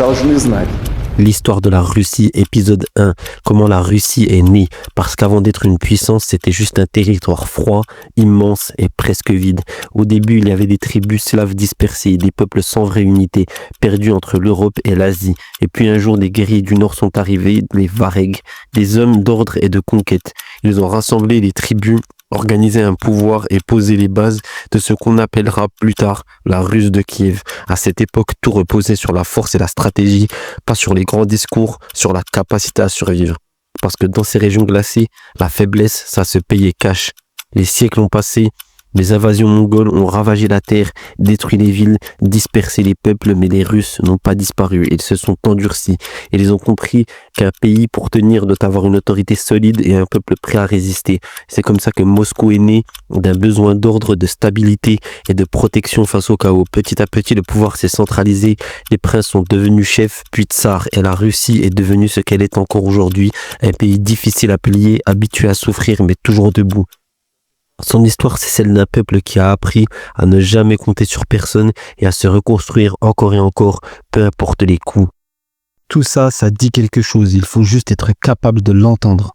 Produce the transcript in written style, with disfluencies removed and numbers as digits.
должны знать. L'histoire de la Russie, épisode 1. Comment la Russie est née. Parce qu'avant d'être une puissance, c'était juste un territoire froid, immense et presque vide. Au début, il y avait des tribus slaves dispersées, des peuples sans vraie unité, perdus entre l'Europe et l'Asie. Et puis un jour, des guerriers du Nord sont arrivés, les Varegs, des hommes d'ordre et de conquête. Ils ont rassemblé les tribus, organisé un pouvoir et posé les bases de ce qu'on appellera plus tard la Russe de Kiev. À cette époque, tout reposait sur la force et la stratégie, pas sur les grands discours, sur la capacité à survivre. Parce que dans ces régions glacées, la faiblesse, ça se payait cash. Les siècles ont passé, les invasions mongoles ont ravagé la terre, détruit les villes, dispersé les peuples, mais les Russes n'ont pas disparu. Ils se sont endurcis et ils ont compris qu'un pays pour tenir doit avoir une autorité solide et un peuple prêt à résister. C'est comme ça que Moscou est né, d'un besoin d'ordre, de stabilité et de protection face au chaos. Petit à petit, le pouvoir s'est centralisé, les princes sont devenus chefs, puis tsars, et la Russie est devenue ce qu'elle est encore aujourd'hui, un pays difficile à plier, habitué à souffrir, mais toujours debout. Son histoire, c'est celle d'un peuple qui a appris à ne jamais compter sur personne et à se reconstruire encore et encore, peu importe les coups. Tout ça, ça dit quelque chose. Il faut juste être capable de l'entendre.